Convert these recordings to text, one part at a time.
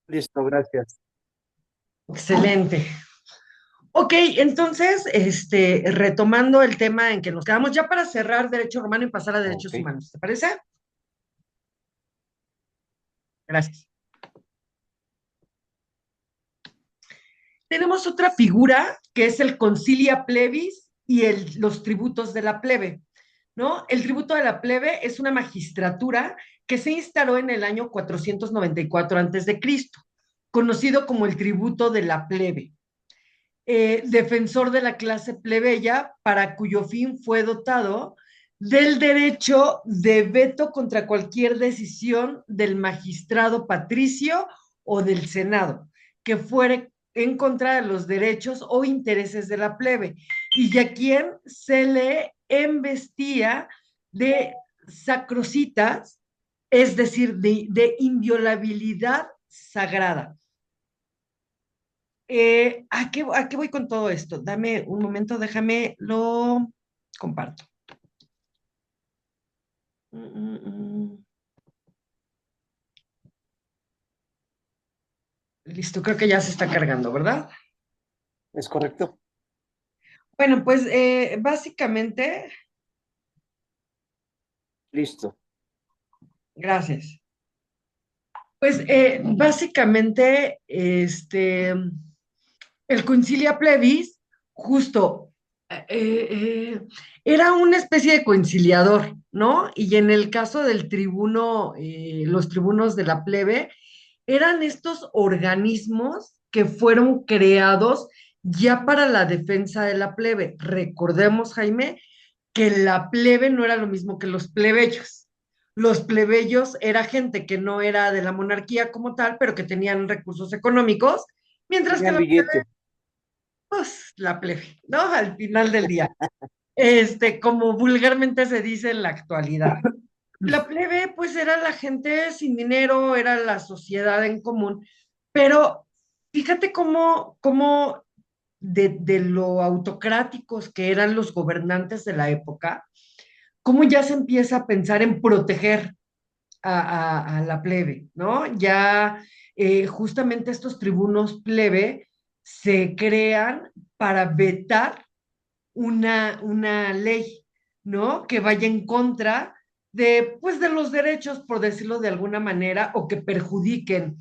Listo, gracias. Excelente. Ok, entonces, retomando el tema en que nos quedamos, ya para cerrar derecho romano y pasar a Ok. derechos humanos, ¿te parece? Gracias. Tenemos otra figura que es el concilia plebis y los tributos de la plebe, ¿no? El tributo de la plebe es una magistratura que se instaló en el año 494 antes de Cristo, conocido como el tributo de la plebe. Defensor de la clase plebeya, para cuyo fin fue dotado del derecho de veto contra cualquier decisión del magistrado patricio o del Senado, que fuere en contra de los derechos o intereses de la plebe, y a quien se le embestía de sacrositas, es decir, de inviolabilidad sagrada. ¿A qué voy con todo esto? Dame un momento, déjame, lo comparto. Mm, mm, mm. Listo, creo que ya se está cargando, ¿verdad? ¿Es correcto? Bueno, pues básicamente, Listo. gracias. Pues básicamente, el Concilia Plebis, justo, era una especie de conciliador, ¿no? Y en el caso del tribuno, los tribunos de la plebe, eran estos organismos que fueron creados ya para la defensa de la plebe. Recordemos, Jaime, que la plebe no era lo mismo que los plebeyos. Los plebeyos era gente que no era de la monarquía como tal, pero que tenían recursos económicos, mientras que Tenían billete. pues, la plebe, ¿no? Al final del día, como vulgarmente se dice en la actualidad. La plebe, pues, era la gente sin dinero, era la sociedad en común, pero fíjate cómo de lo autocráticos que eran los gobernantes de la época, cómo ya se empieza a pensar en proteger a la plebe, ¿no? Ya justamente estos tribunos plebe se crean para vetar una ley, ¿no? Que vaya en contra de, pues, de los derechos, por decirlo de alguna manera, o que perjudiquen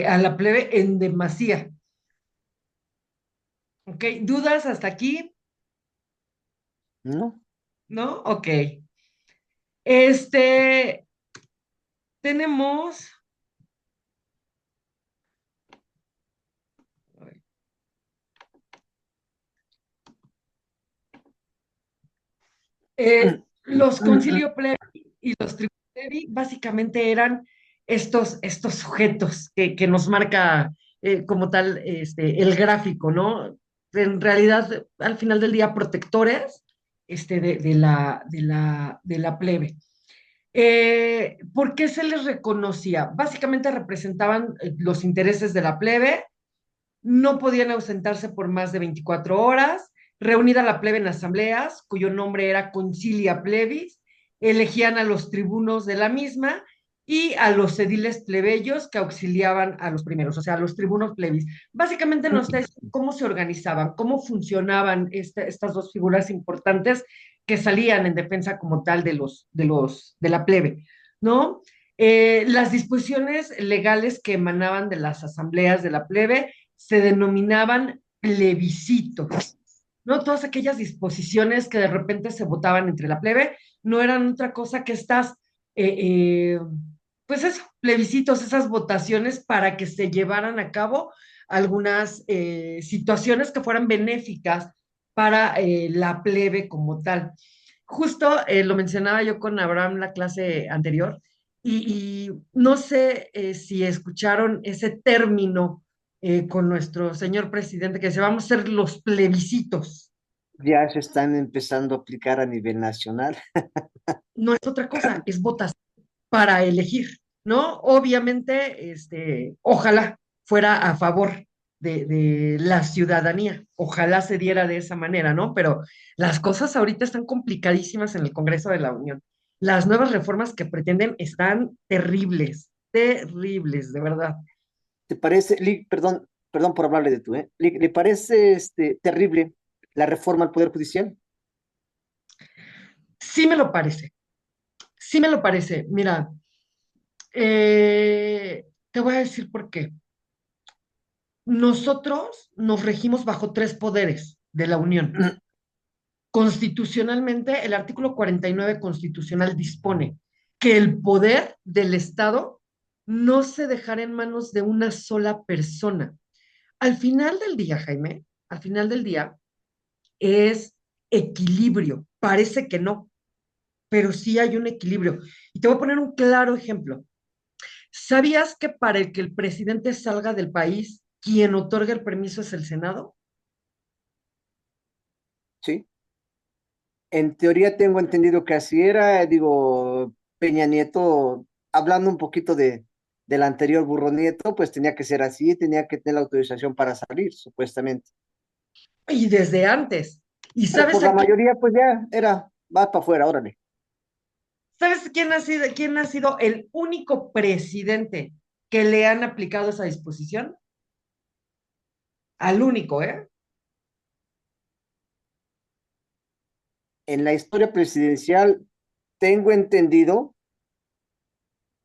a la plebe en demasía. ¿Ok? ¿Dudas hasta aquí? ¿No? ¿No? Ok. Este, tenemos, los concilio plebe y los tribunos plebe básicamente eran estos sujetos que nos marca como tal el gráfico, ¿no? En realidad, al final del día, protectores de la plebe. ¿Por qué se les reconocía? Básicamente representaban los intereses de la plebe, no podían ausentarse por más de 24 horas, reunida la plebe en asambleas, cuyo nombre era Concilia Plebis, elegían a los tribunos de la misma y a los ediles plebeyos que auxiliaban a los primeros, o sea, a los tribunos plebis. Básicamente nos está diciendo cómo se organizaban, cómo funcionaban estas dos figuras importantes que salían en defensa como tal de la plebe, ¿no? Las disposiciones legales que emanaban de las asambleas de la plebe se denominaban plebiscitos, ¿no? Todas aquellas disposiciones que de repente se votaban entre la plebe no eran otra cosa que eh, eh, pues eso, plebiscitos, esas votaciones para que se llevaran a cabo algunas situaciones que fueran benéficas para la plebe como tal. Justo lo mencionaba yo con Abraham la clase anterior, y no sé si escucharon ese término con nuestro señor presidente que dice, vamos a ser los plebiscitos. Ya se están empezando a aplicar a nivel nacional. No es otra cosa, es votación para elegir, ¿no? Obviamente, ojalá fuera a favor de la ciudadanía, ojalá se diera de esa manera, ¿no? Pero las cosas ahorita están complicadísimas en el Congreso de la Unión. Las nuevas reformas que pretenden están terribles, terribles, de verdad. ¿te parece, perdón por hablarle de tú, ¿le parece terrible la reforma al Poder Judicial? Sí me lo parece, sí me lo parece. Mira, te voy a decir por qué. Nosotros nos regimos bajo tres poderes de la Unión. Constitucionalmente, el artículo 49 constitucional dispone que el poder del Estado no se dejará en manos de una sola persona. Al final del día, Jaime, al final del día es equilibrio. Parece que no, pero sí hay un equilibrio. Y te voy a poner un claro ejemplo. ¿Sabías que para el que el presidente salga del país, quien otorga el permiso es el Senado? Sí. En teoría tengo entendido que así era, digo, Peña Nieto, hablando un poquito del anterior Burro Nieto, pues tenía que ser así, tenía que tener la autorización para salir, supuestamente. Y desde antes. ¿Y Pero sabes por la a quién, mayoría, pues ya era, va para afuera, órale. sabes quién ha sido el único presidente que le han aplicado esa disposición? Al único, ¿eh? En la historia presidencial, tengo entendido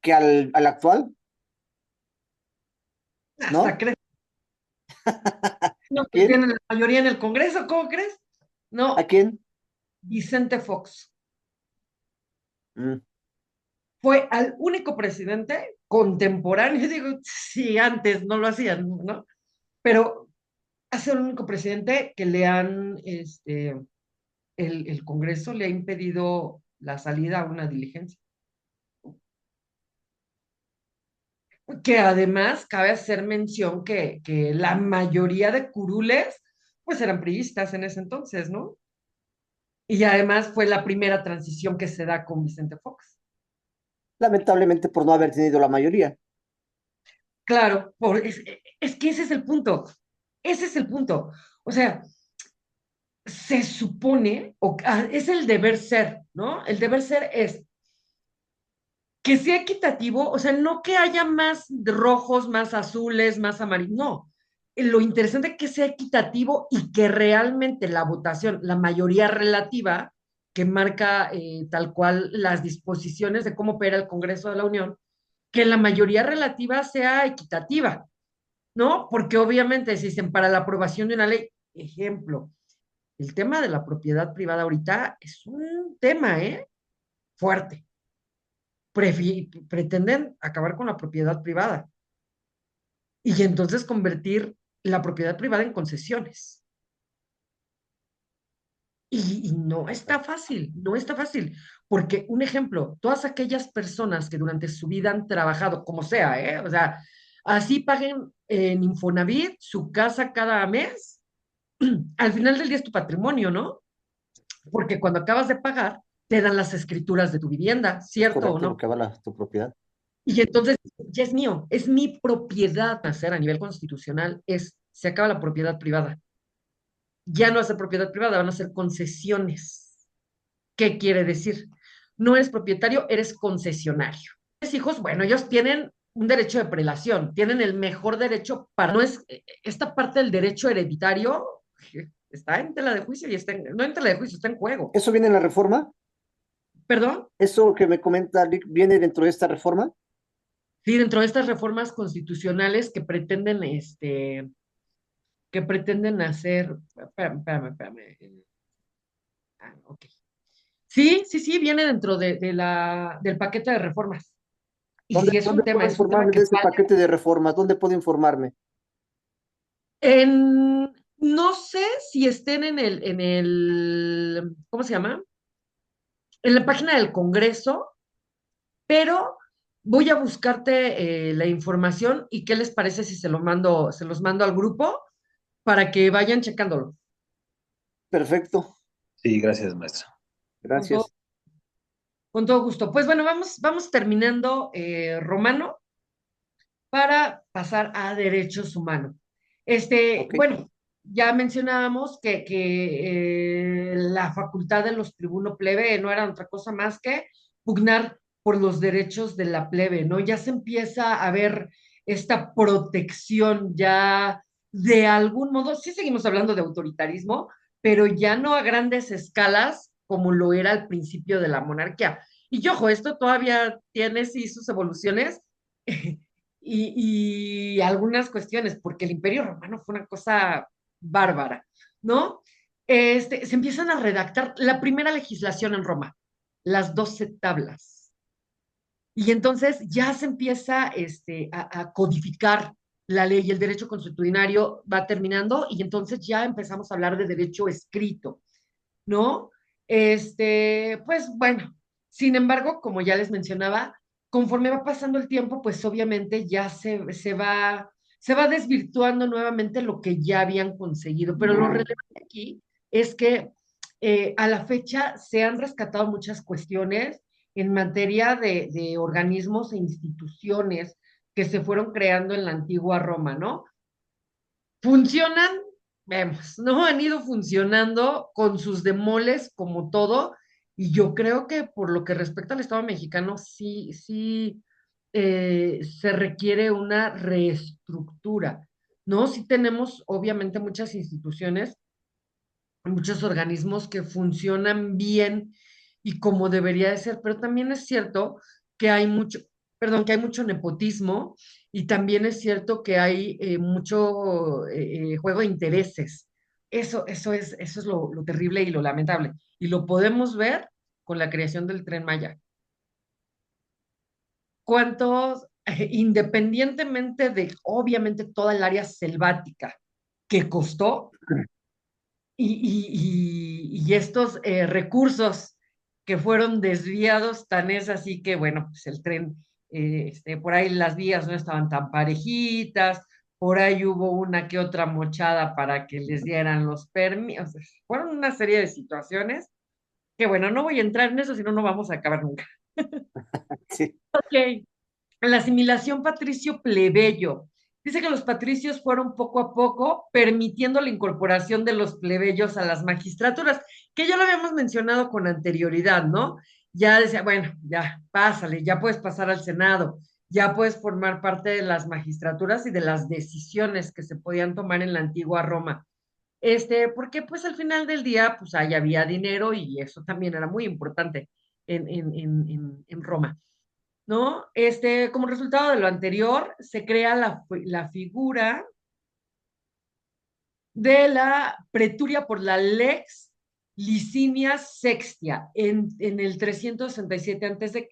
que al actual, Hasta ¿no? crees. No, ¿A que quién? tienen la mayoría en el Congreso, ¿cómo crees? ¿A No, quién? Vicente Fox. Mm. Fue al único presidente contemporáneo, digo, si antes no lo hacían, ¿no? Pero ha sido el único presidente que le han, el Congreso le ha impedido la salida a una diligencia. Que además cabe hacer mención que la mayoría de curules, pues eran priistas en ese entonces, ¿no? Y además fue la primera transición que se da con Vicente Fox. Lamentablemente por no haber tenido la mayoría. Claro, es que ese es el punto. Ese es el punto. O sea, se supone, es el deber ser, ¿no? El deber ser es que sea equitativo, o sea, no que haya más rojos, más azules, más amarillos, no. Lo interesante es que sea equitativo y que realmente la votación, la mayoría relativa, que marca tal cual las disposiciones de cómo opera el Congreso de la Unión, que la mayoría relativa sea equitativa, ¿no? Porque obviamente si dicen para la aprobación de una ley, ejemplo, el tema de la propiedad privada ahorita es un tema, ¿eh? Fuerte. Pretenden acabar con la propiedad privada y entonces convertir la propiedad privada en concesiones. Y no está fácil, no está fácil, porque un ejemplo, todas aquellas personas que durante su vida han trabajado, como sea, ¿eh? O sea, así paguen en Infonavit su casa cada mes, al final del día es tu patrimonio, ¿no? Porque cuando acabas de pagar, te dan las escrituras de tu vivienda, Es ¿cierto o correcto lo no? que avala tu propiedad. Y entonces ya es mío, es mi propiedad hacer a nivel constitucional, se acaba la propiedad privada. Ya no va a ser propiedad privada, van a ser concesiones. ¿Qué quiere decir? No eres propietario, eres concesionario. Los hijos, bueno, ellos tienen un derecho de prelación, tienen el mejor derecho para, no es, esta parte del derecho hereditario está en tela de juicio y no en tela de juicio, está en juego. ¿Eso viene en la reforma? ¿Perdón? ¿Eso que me comenta Rick viene dentro de esta reforma? Sí, dentro de estas reformas constitucionales que pretenden hacer, espérame. Ok. Sí, sí, sí, viene dentro del paquete de reformas. Y ¿Dónde, sí, dónde puedo es un tema informarme que de ese falta. paquete de reformas? ¿Dónde puedo informarme? No sé si estén ¿cómo se llama? En la página del Congreso, pero voy a buscarte la información y qué les parece si se los mando al grupo para que vayan checándolo. Perfecto, Sí, gracias, maestro. Con todo, gracias. con todo gusto. Pues bueno, vamos terminando, Romano, para pasar a derechos humanos. Ok, Bueno, ya mencionábamos que la facultad de los tribunos plebe no era otra cosa más que pugnar por los derechos de la plebe, ¿no? Ya se empieza a ver esta protección ya de algún modo, sí seguimos hablando de autoritarismo, pero ya no a grandes escalas como lo era al principio de la monarquía. Y yo, ojo, esto todavía tiene sí sus evoluciones y algunas cuestiones, porque el Imperio Romano fue una cosa bárbara, ¿no? Se empiezan a redactar la primera legislación en Roma, las 12 tablas. Y entonces ya se empieza a codificar la ley y el derecho consuetudinario va terminando y entonces ya empezamos a hablar de derecho escrito, ¿no? Pues bueno, sin embargo, como ya les mencionaba, conforme va pasando el tiempo, pues obviamente ya se va desvirtuando nuevamente lo que ya habían conseguido. Pero lo relevante aquí es que a la fecha se han rescatado muchas cuestiones en materia de organismos e instituciones que se fueron creando en la antigua Roma, ¿no? Funcionan, vemos, ¿no? Han ido funcionando con sus demoles como todo, y yo creo que por lo que respecta al Estado mexicano, sí, se requiere una reestructura, ¿no? Sí tenemos obviamente muchas instituciones, muchos organismos que funcionan bien y como debería de ser, pero también es cierto que hay mucho, perdón, que hay mucho nepotismo y también es cierto que hay mucho juego de intereses. Eso es lo terrible y lo lamentable. Y lo podemos ver con la creación del Tren Maya. ¿Cuántos, independientemente de, obviamente, toda el área selvática que costó, y estos recursos que fueron desviados, tan es así que, bueno, pues el tren, por ahí las vías no estaban tan parejitas, por ahí hubo una que otra mochada para que les dieran los permisos, fueron una serie de situaciones que, bueno, no voy a entrar en eso, si no, no vamos a acabar nunca. Sí, Ok, la asimilación patricio-plebeyo. Dice que los patricios fueron poco a poco permitiendo la incorporación de los plebeyos a las magistraturas, que ya lo habíamos mencionado con anterioridad, ¿no? Ya decía, bueno, ya, pásale, ya puedes pasar al Senado, ya puedes formar parte de las magistraturas y de las decisiones que se podían tomar en la antigua Roma. Porque pues al final del día, pues ahí había dinero y eso también era muy importante en Roma. ¿No? Como resultado de lo anterior, se crea la figura de la preturia por la Lex Licinia Sextia en el 367 a.C.,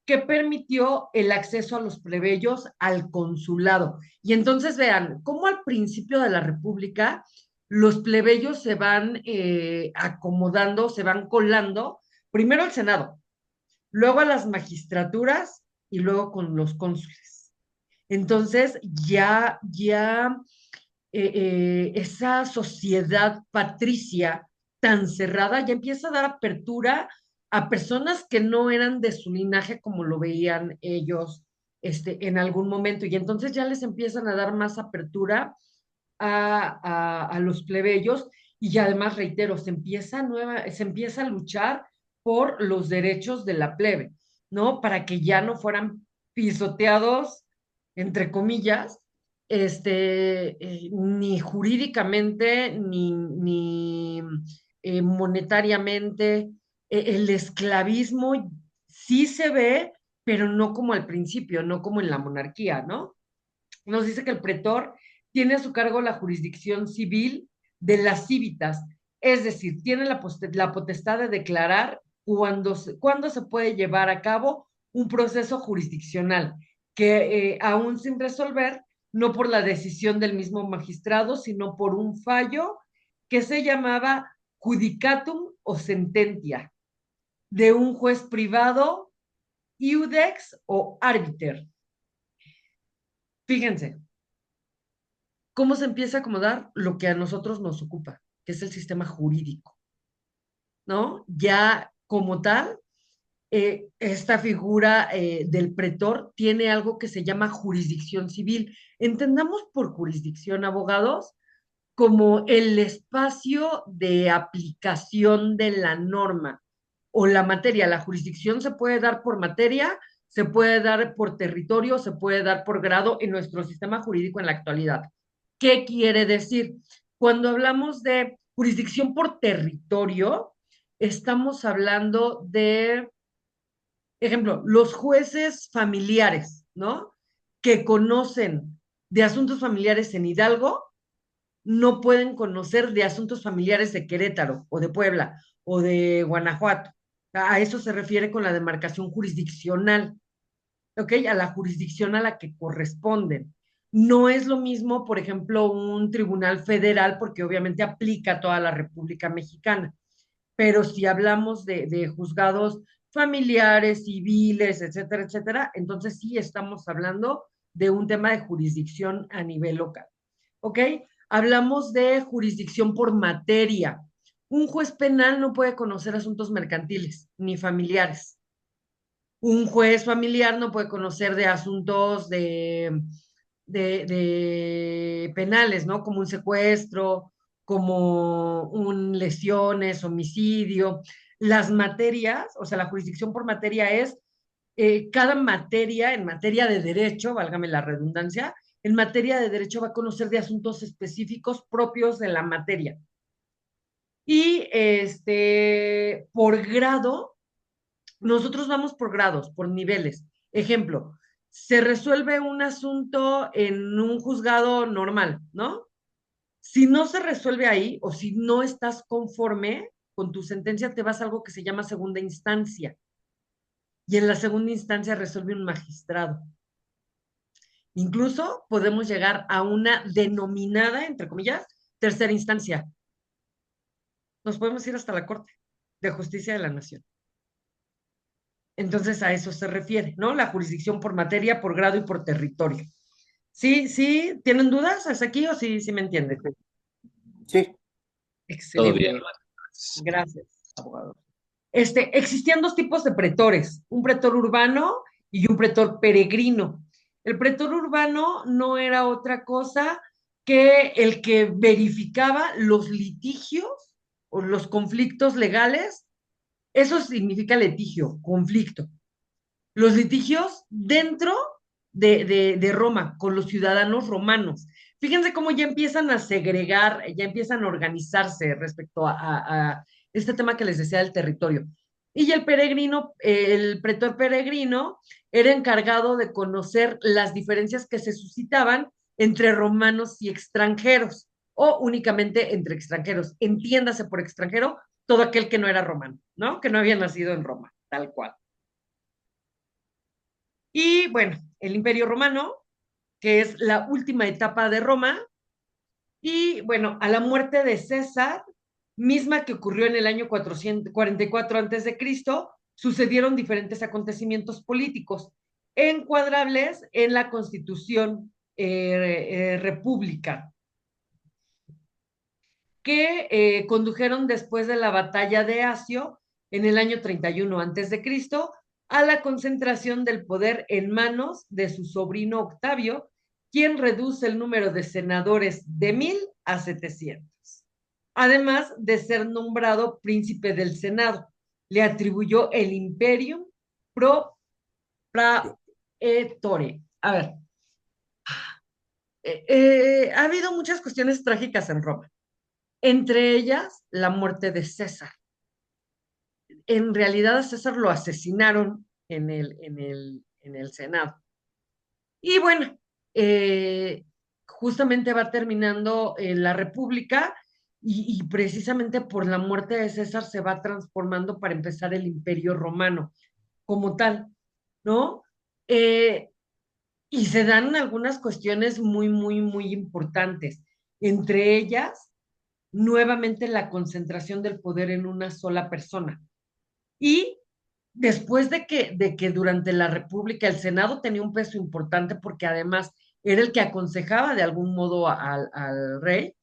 que permitió el acceso a los plebeyos al consulado. Y entonces vean, cómo al principio de la República los plebeyos se van acomodando, se van colando, primero al Senado, luego a las magistraturas y luego con los cónsules. Entonces, esa sociedad patricia tan cerrada ya empieza a dar apertura a personas que no eran de su linaje como lo veían ellos en algún momento. Y entonces ya les empiezan a dar más apertura a los plebeyos y además, reitero, se empieza a luchar por los derechos de la plebe, ¿no? Para que ya no fueran pisoteados, entre comillas, ni jurídicamente, ni monetariamente. El esclavismo sí se ve, pero no como al principio, no como en la monarquía, ¿no? Nos dice que el pretor tiene a su cargo la jurisdicción civil de las cívitas, es decir, tiene la potestad de declarar cuándo se puede llevar a cabo un proceso jurisdiccional, que aún sin resolver, no por la decisión del mismo magistrado, sino por un fallo que se llamaba judicatum o sententia, de un juez privado, iudex o arbiter. Fíjense, cómo se empieza a acomodar lo que a nosotros nos ocupa, que es el sistema jurídico, ¿no? Ya como tal, esta figura del pretor tiene algo que se llama jurisdicción civil. Entendamos por jurisdicción, abogados, como el espacio de aplicación de la norma o la materia. La jurisdicción se puede dar por materia, se puede dar por territorio, se puede dar por grado en nuestro sistema jurídico en la actualidad. ¿Qué quiere decir? Cuando hablamos de jurisdicción por territorio, estamos hablando de, ejemplo, los jueces familiares, ¿no? Que conocen de asuntos familiares en Hidalgo, no pueden conocer de asuntos familiares de Querétaro o de Puebla o de Guanajuato. A eso se refiere con la demarcación jurisdiccional, ¿ok? A la jurisdicción a la que corresponden. No es lo mismo, por ejemplo, un tribunal federal, porque obviamente aplica a toda la República Mexicana, pero si hablamos de juzgados familiares, civiles, etcétera, etcétera, entonces sí estamos hablando de un tema de jurisdicción a nivel local. ¿Ok? Hablamos de jurisdicción por materia. Un juez penal no puede conocer asuntos mercantiles ni familiares. Un juez familiar no puede conocer de asuntos de penales, ¿no? Como un secuestro, como un lesiones, homicidio. Las materias, o sea, la jurisdicción por materia es cada materia, en materia de derecho, válgame la redundancia, en materia de derecho va a conocer de asuntos específicos propios de la materia. Y por grado, nosotros vamos por grados, por niveles. Ejemplo, se resuelve un asunto en un juzgado normal, ¿no? Si no se resuelve ahí o si no estás conforme con tu sentencia, te vas a algo que se llama segunda instancia. Y en la segunda instancia resuelve un magistrado. Incluso podemos llegar a una denominada, entre comillas, tercera instancia. Nos podemos ir hasta la Corte de Justicia de la Nación. Entonces a eso se refiere, ¿no? La jurisdicción por materia, por grado y por territorio. ¿Sí, sí? ¿Tienen dudas hasta aquí o sí, sí me entienden? Sí, Todo Excelente. bien. Gracias, abogado. Existían dos tipos de pretores, un pretor urbano y un pretor peregrino. El pretor urbano no era otra cosa que el que verificaba los litigios o los conflictos legales. Eso significa litigio, conflicto. Los litigios dentro de Roma, con los ciudadanos romanos. Fíjense cómo ya empiezan a segregar, ya empiezan a organizarse respecto a este tema que les decía del territorio. Y el peregrino, el pretor peregrino, era encargado de conocer las diferencias que se suscitaban entre romanos y extranjeros, o únicamente entre extranjeros. Entiéndase por extranjero todo aquel que no era romano, ¿no? Que no había nacido en Roma, tal cual. Y bueno, el Imperio Romano, que es la última etapa de Roma, y bueno, a la muerte de César, misma que ocurrió en el año 444 a.C., sucedieron diferentes acontecimientos políticos encuadrables en la Constitución República, que condujeron después de la batalla de Asio en el año 31 a.C. a la concentración del poder en manos de su sobrino Octavio, quien reduce el número de senadores de 1,000 a 700. Además de ser nombrado príncipe del Senado, le atribuyó el imperium pro praetore. A ver, ha habido muchas cuestiones trágicas en Roma, entre ellas la muerte de César. En realidad a César lo asesinaron en el Senado. Y bueno, justamente va terminando la República y precisamente por la muerte de César se va transformando para empezar el Imperio Romano como tal, ¿no? Eh, y se dan algunas cuestiones muy, muy, muy importantes. Entre ellas, nuevamente la concentración del poder en una sola persona. Y después de que durante la República el Senado tenía un peso importante porque además era el que aconsejaba de algún modo al rey,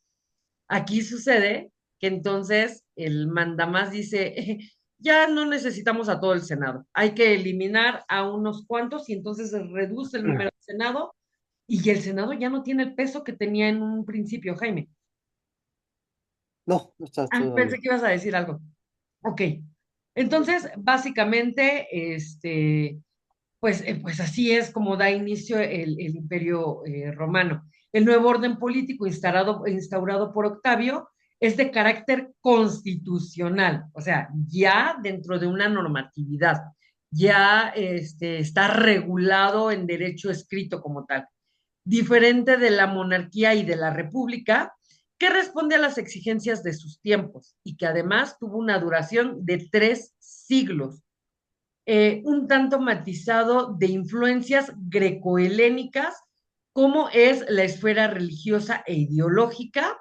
aquí sucede que entonces el mandamás dice, ya no necesitamos a todo el Senado, hay que eliminar a unos cuantos y entonces se reduce el número del Senado y el Senado ya no tiene el peso que tenía en un principio, Jaime. no, no estás Ah, pensé todavía. que ibas a decir algo. Ok. Entonces, básicamente, Pues así es como da inicio el Imperio Romano. El nuevo orden político instaurado por Octavio es de carácter constitucional, o sea, ya dentro de una normatividad, ya está regulado en derecho escrito como tal, diferente de la monarquía y de la república, que responde a las exigencias de sus tiempos y que además tuvo una duración de 3 siglos, un tanto matizado de influencias grecohelénicas, como es la esfera religiosa e ideológica,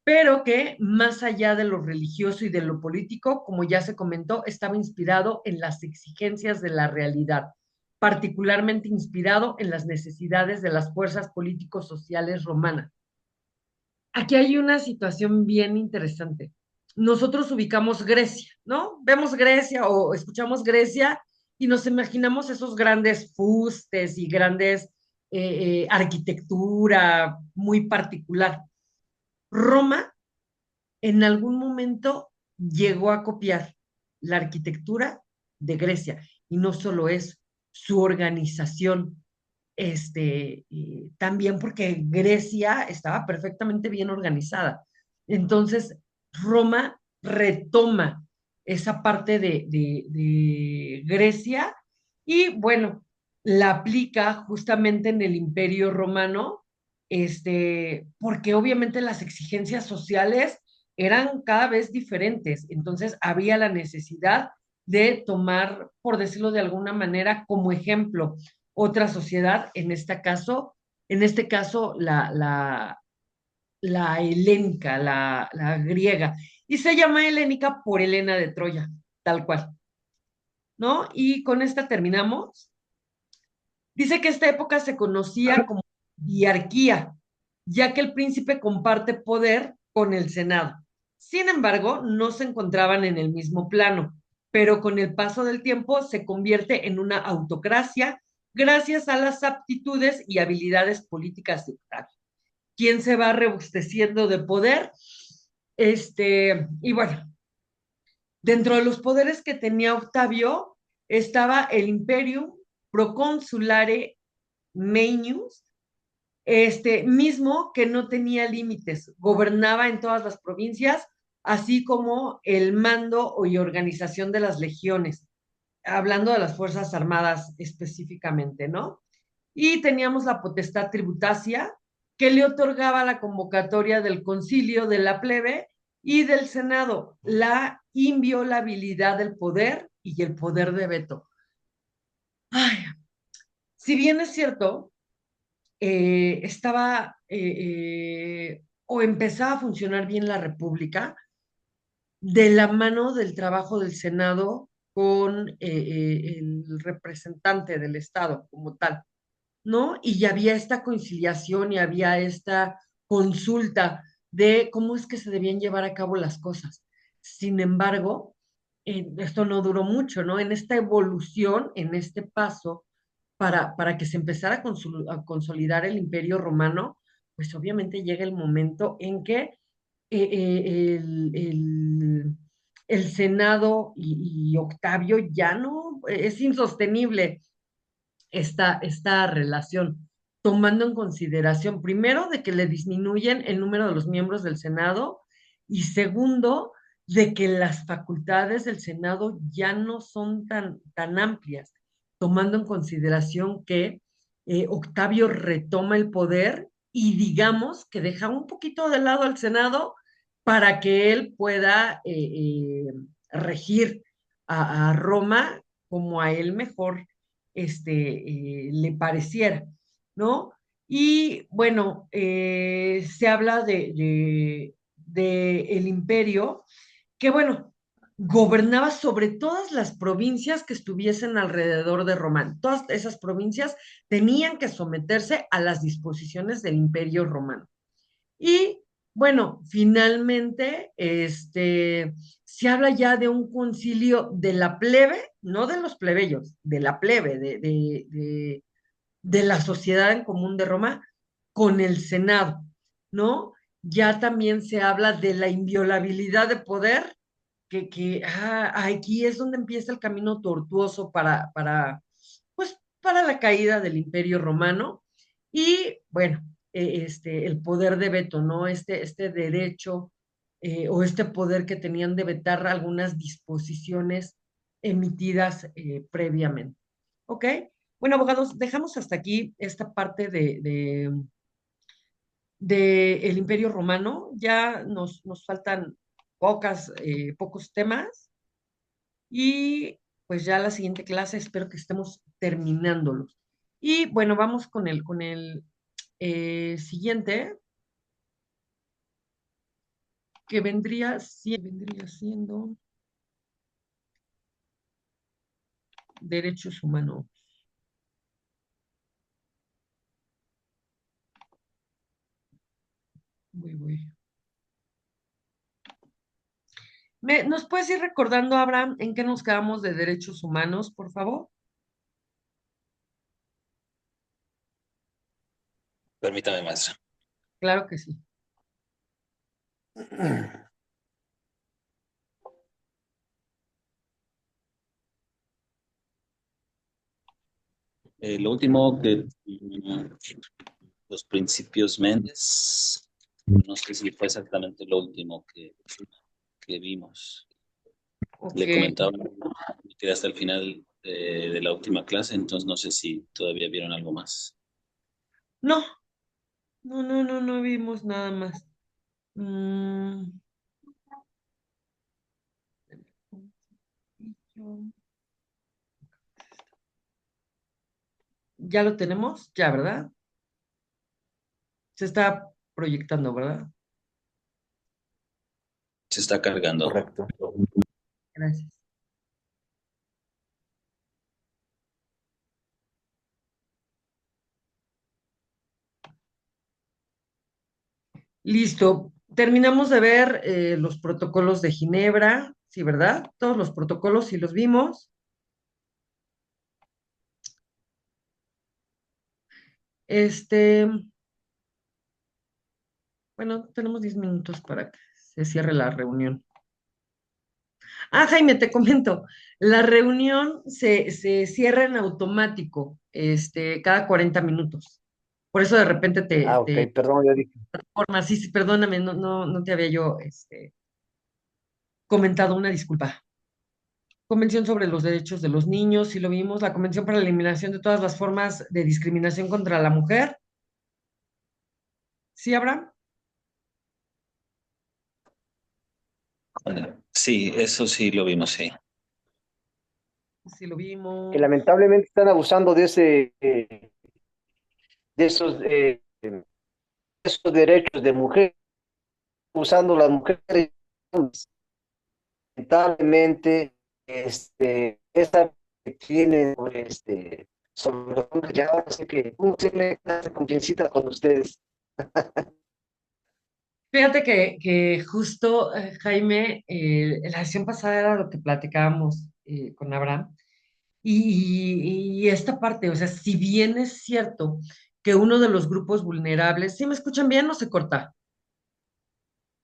pero que más allá de lo religioso y de lo político, como ya se comentó, estaba inspirado en las exigencias de la realidad, particularmente inspirado en las necesidades de las fuerzas políticos sociales romanas. Aquí hay una situación bien interesante. Nosotros ubicamos Grecia, ¿no? Vemos Grecia o escuchamos Grecia y nos imaginamos esos grandes fustes y grandes arquitectura muy particular. Roma en algún momento llegó a copiar la arquitectura de Grecia y no solo es su organización, también porque Grecia estaba perfectamente bien organizada. Entonces, Roma retoma esa parte de Grecia y bueno, la aplica justamente en el Imperio Romano, porque obviamente las exigencias sociales eran cada vez diferentes. Entonces, había la necesidad de tomar, por decirlo de alguna manera, como ejemplo otra sociedad, en este caso la helénica, la griega, y se llama helénica por Helena de Troya, tal cual, ¿no? Y con esta terminamos. Dice que esta época se conocía como diarquía, ya que el príncipe comparte poder con el Senado. Sin embargo, no se encontraban en el mismo plano, pero con el paso del tiempo se convierte en una autocracia gracias a las aptitudes y habilidades políticas de Octavio, quien se va rebusteciendo de poder. Y bueno, dentro de los poderes que tenía Octavio estaba el Imperium Proconsulare Maenius, mismo que no tenía límites, gobernaba en todas las provincias, así como el mando y organización de las legiones, hablando de las Fuerzas Armadas específicamente, ¿no? Y teníamos la potestad tributacia, que le otorgaba la convocatoria del concilio de la plebe y del Senado, la inviolabilidad del poder y el poder de veto. Ay, si bien es cierto, o empezaba a funcionar bien la República de la mano del trabajo del Senado con el representante del Estado como tal, ¿no? Y ya había esta conciliación y había esta consulta de cómo es que se debían llevar a cabo las cosas. Sin embargo, esto no duró mucho, ¿no? En esta evolución, en este paso, para que se empezara a consolidar el Imperio Romano, pues obviamente llega el momento en que el Senado y Octavio ya no, es insostenible esta relación, tomando en consideración, primero, de que le disminuyen el número de los miembros del Senado y segundo, de que las facultades del Senado ya no son tan amplias, tomando en consideración que Octavio retoma el poder y digamos que deja un poquito de lado al Senado para que él pueda regir a Roma como a él mejor le pareciera, ¿no? Y bueno, se habla de el imperio, que bueno, gobernaba sobre todas las provincias que estuviesen alrededor de Roma. Todas esas provincias tenían que someterse a las disposiciones del imperio romano. Y bueno, finalmente, se habla ya de un concilio de la plebe, no de los plebeyos, de la plebe, de la sociedad en común de Roma, con el Senado, ¿no? Ya también se habla de la inviolabilidad de poder, aquí es donde empieza el camino tortuoso pues, para la caída del Imperio Romano y, bueno, el poder de veto, ¿no? Este derecho o este poder que tenían de vetar algunas disposiciones emitidas previamente. ¿Ok? Bueno, abogados, dejamos hasta aquí esta parte de el Imperio Romano. Ya nos faltan pocos temas y pues ya la siguiente clase espero que estemos terminándolos. Y bueno, vamos con el siguiente, que vendría siendo derechos humanos. Voy. ¿Nos puedes ir recordando, Abraham, en qué nos quedamos de derechos humanos, por favor? Permítame, maestra. Claro que sí. Lo último que los principios Méndez, no sé si fue exactamente lo último que vimos. Ok. Le comentaba que hasta el final de la última clase, entonces no sé si todavía vieron algo más. No, no vimos nada más. Ya lo tenemos, ya, ¿verdad? Se está proyectando, ¿verdad? Se está cargando. Correcto. Gracias. Listo. Terminamos de ver los protocolos de Ginebra, sí, ¿verdad? Todos los protocolos, sí los vimos. Este, bueno, tenemos 10 minutos para que se cierre la reunión. Ah, Jaime, te comento, la reunión se cierra en automático, cada 40 minutos. Por eso de repente Ah, ok, perdón, yo dije. formas, sí, sí, perdóname, no te había yo, comentado, una disculpa. Convención sobre los Derechos de los Niños, sí lo vimos, la Convención para la Eliminación de todas las formas de discriminación contra la mujer. ¿Sí, Abraham? Sí, eso sí lo vimos, sí. Sí lo Que vimos. lamentablemente están abusando de esos derechos de mujer, usando las mujeres, lamentablemente, esa que tienen, sobre los hombres, ya ahora sé que uno siempre hace conciencita con ustedes. Fíjate que justo, Jaime, la sesión pasada era lo que platicábamos con Abraham. Y esta parte, o sea, si bien es cierto que uno de los grupos vulnerables, ¿sí me escuchan bien o se corta?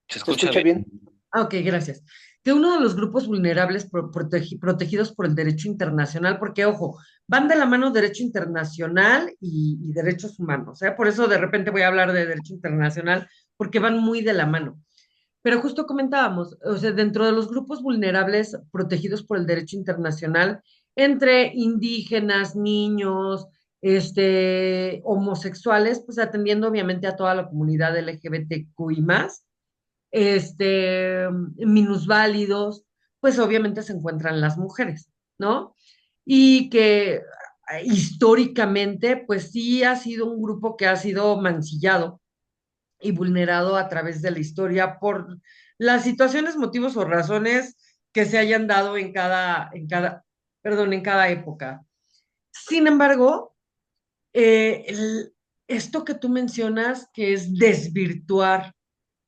Se ¿Se escucha escucha bien. bien? Ah, ok, gracias. Que uno de los grupos vulnerables protegidos por el derecho internacional, porque ojo, van de la mano derecho internacional y derechos humanos, ¿eh? Por eso de repente voy a hablar de derecho internacional, porque van muy de la mano. Pero justo comentábamos, o sea, dentro de los grupos vulnerables protegidos por el derecho internacional, entre indígenas, niños, homosexuales, pues atendiendo obviamente a toda la comunidad LGBTQI más, minusválidos, pues obviamente se encuentran las mujeres, ¿no? Y que históricamente, pues sí ha sido un grupo que ha sido mancillado y vulnerado a través de la historia por las situaciones, motivos o razones que se hayan dado en cada época. Sin embargo, eh, el- esto que tú mencionas, que es desvirtuar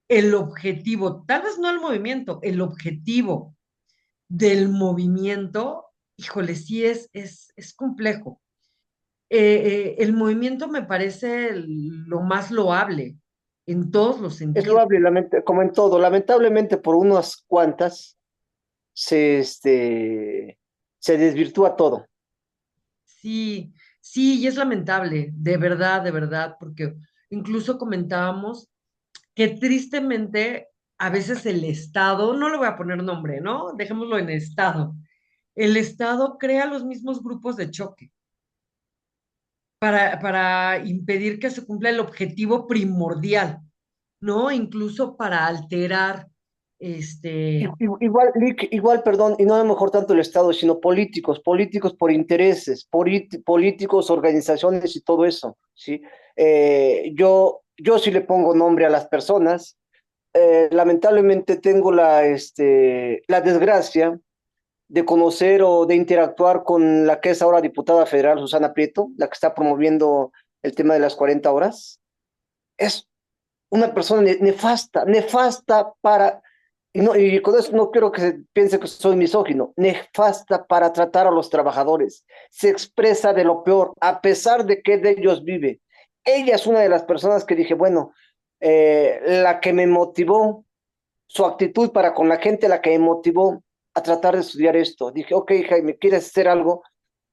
el objetivo, tal vez no el movimiento, el objetivo del movimiento, híjole, sí es complejo. El movimiento me parece lo más loable en todos los Es sentidos. loable, como en todo, lamentablemente por unas cuantas se, se desvirtúa todo. Sí, Sí, y es lamentable, de verdad, porque incluso comentábamos que tristemente a veces el Estado, no le voy a poner nombre, ¿no? Dejémoslo en Estado. El Estado crea los mismos grupos de choque para impedir que se cumpla el objetivo primordial, ¿no? Incluso para alterar, este, Igual, Lick, igual, perdón, y no a lo mejor tanto el Estado, sino políticos, políticos por intereses, políticos, organizaciones y todo eso, ¿sí? Yo sí le pongo nombre a las personas. Lamentablemente tengo la desgracia de conocer o de interactuar con la que es ahora diputada federal, Susana Prieto, la que está promoviendo el tema de las 40 horas. Es una persona nefasta, nefasta para, y con eso no quiero que se piense que soy misógino, nefasta para tratar a los trabajadores. Se expresa de lo peor, a pesar de que de ellos vive. Ella es una de las personas que dije, bueno, la que me motivó, su actitud para con la gente, la que me motivó a tratar de estudiar esto. Dije, ok, Jaime, ¿quieres hacer algo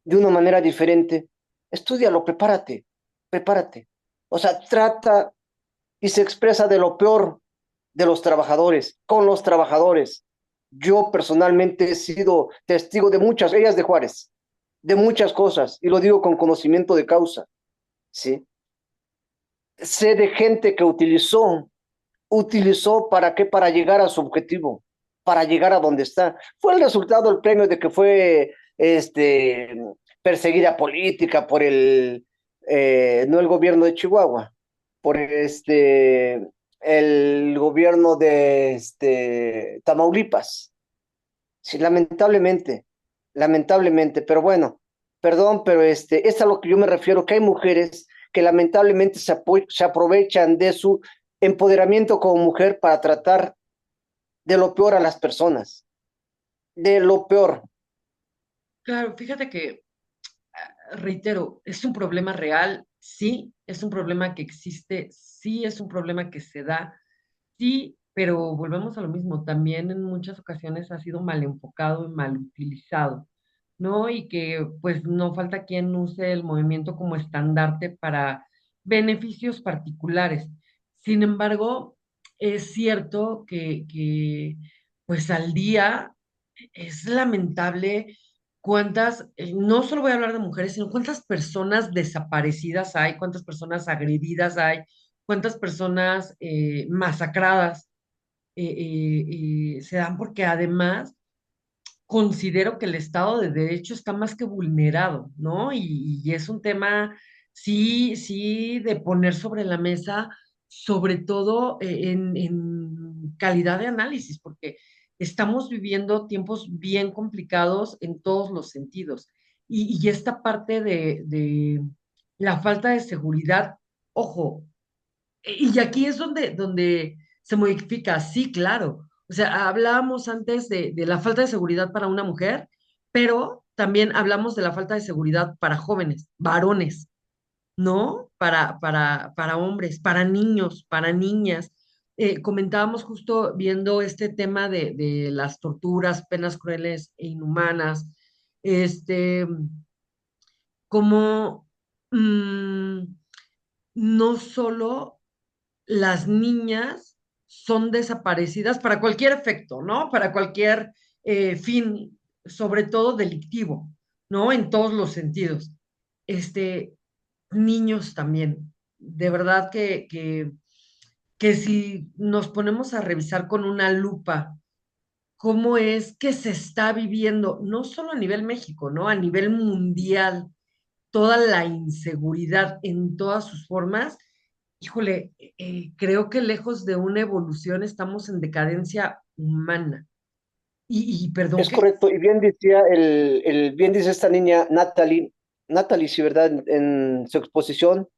de una manera diferente? Estúdialo, prepárate, prepárate. O sea, trata y se expresa de lo peor de los trabajadores, con los trabajadores. Yo personalmente he sido testigo de muchas, ellas de Juárez, de muchas cosas, y lo digo con conocimiento de causa, ¿sí? Sé de gente que utilizó para qué, para llegar a su objetivo, para llegar a donde está. Fue el resultado el premio de que fue perseguida política por no el gobierno de Chihuahua, por el gobierno de Tamaulipas. Sí, lamentablemente, lamentablemente, pero bueno, perdón, pero es a lo que yo me refiero, que hay mujeres que lamentablemente se aprovechan de su empoderamiento como mujer para tratar de lo peor a las personas, de lo peor. claro, fíjate que, reitero, es un problema real, sí, es un problema que existe, sí, es un problema que se da. Sí, pero volvemos a lo mismo, también en muchas ocasiones ha sido mal enfocado y mal utilizado, ¿no? Y que pues no falta quien use el movimiento como estandarte para beneficios particulares. Sin embargo, es cierto que pues al día es lamentable cuántas, no solo voy a hablar de mujeres, sino cuántas personas desaparecidas hay, cuántas personas agredidas hay, cuántas personas masacradas se dan porque además considero que el Estado de Derecho está más que vulnerado, ¿no? Y es un tema, sí, sí, de poner sobre la mesa, sobre todo en calidad de análisis, porque estamos viviendo tiempos bien complicados en todos los sentidos. Y esta parte de la falta de seguridad, ojo, y aquí es donde se modifica, sí, claro. O sea, hablábamos antes de la falta de seguridad para una mujer, pero también hablamos de la falta de seguridad para jóvenes, varones, ¿no? Para hombres, para niños, para niñas. Comentábamos justo viendo este tema de las torturas, penas crueles e inhumanas, este, como no solo las niñas son desaparecidas para cualquier efecto, ¿no? Para cualquier fin, sobre todo delictivo, ¿no? En todos los sentidos. Este, niños también. De verdad que si nos ponemos a revisar con una lupa cómo es que se está viviendo, no solo a nivel México, ¿no? A nivel mundial, toda la inseguridad en todas sus formas, híjole, creo que lejos de una evolución estamos en decadencia humana. Y perdón Es que, correcto, y bien decía bien dice esta niña Natalie, sí, ¿verdad? En su exposición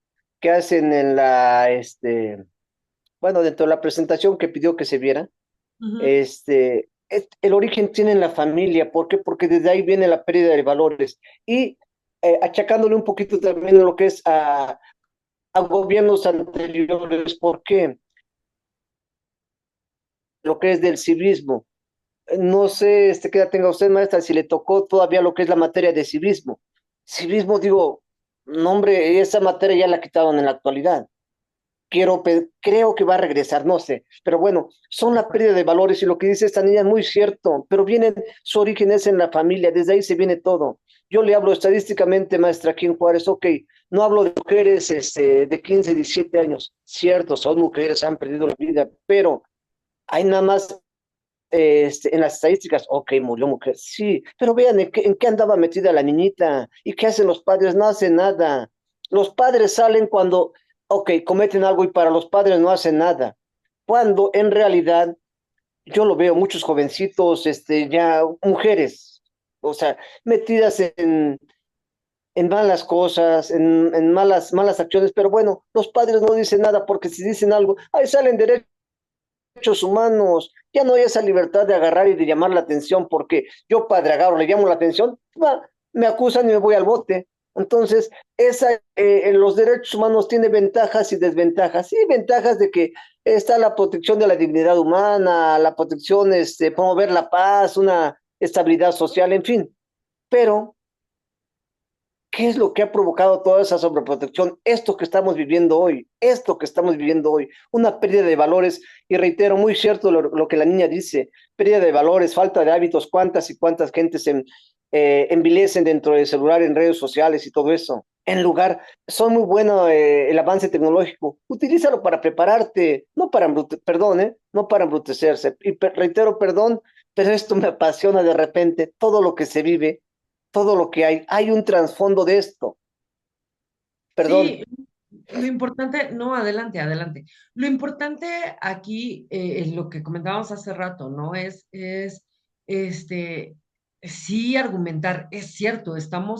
que hacen en bueno, dentro de la presentación que pidió que se viera. ujú, El origen tiene en la familia. ¿Por qué? Porque desde ahí viene la pérdida de valores. Y achacándole un poquito también a lo que es a gobiernos anteriores. ¿Por qué? Lo que es del civismo. No sé qué edad tenga usted, maestra, si le tocó todavía lo que es la materia de civismo. Civismo, digo, No, hombre, esa materia ya la quitaron en la actualidad. Creo que va a regresar, no sé, pero bueno, son la pérdida de valores y lo que dice esta niña es muy cierto, pero vienen, su origen es en la familia, desde ahí se viene todo. Yo le hablo estadísticamente, maestra, aquí en Juárez, ok, no hablo de mujeres de 15, 17 años, cierto, son mujeres, han perdido la vida, pero hay nada más en las estadísticas, ok, murió mujer, sí, pero vean en qué andaba metida la niñita y qué hacen los padres, no hacen nada. Los padres salen cuando, ok, cometen algo y para los padres no hacen nada. Cuando en realidad yo lo veo, muchos jovencitos, ya mujeres, o sea, metidas en malas cosas, en malas acciones, pero bueno, los padres no dicen nada porque si dicen algo, ahí salen derechos humanos, ya no hay esa libertad de agarrar y de llamar la atención, porque yo, padre, agarro, le llamo la atención, me acusan y me voy al bote. Entonces, los derechos humanos tienen ventajas y desventajas. Sí, ventajas de que está la protección de la dignidad humana, la protección, promover la paz, una estabilidad social, en fin. Pero ¿qué es lo que ha provocado toda esa sobreprotección? Esto que estamos viviendo hoy, una pérdida de valores, y reitero, muy cierto lo que la niña dice, pérdida de valores, falta de hábitos, cuántas y cuántas gentes envilecen dentro del celular, en redes sociales y todo eso. En lugar, son muy buenos el avance tecnológico, utilízalo para prepararte, no para perdón, no para embrutecerse. Y reitero, perdón, pero esto me apasiona de repente, todo lo que se vive, todo lo que hay un trasfondo de esto. Perdón, Sí, lo importante, no, adelante, adelante. Lo importante aquí es lo que comentábamos hace rato, ¿no? Este, sí argumentar, es cierto, estamos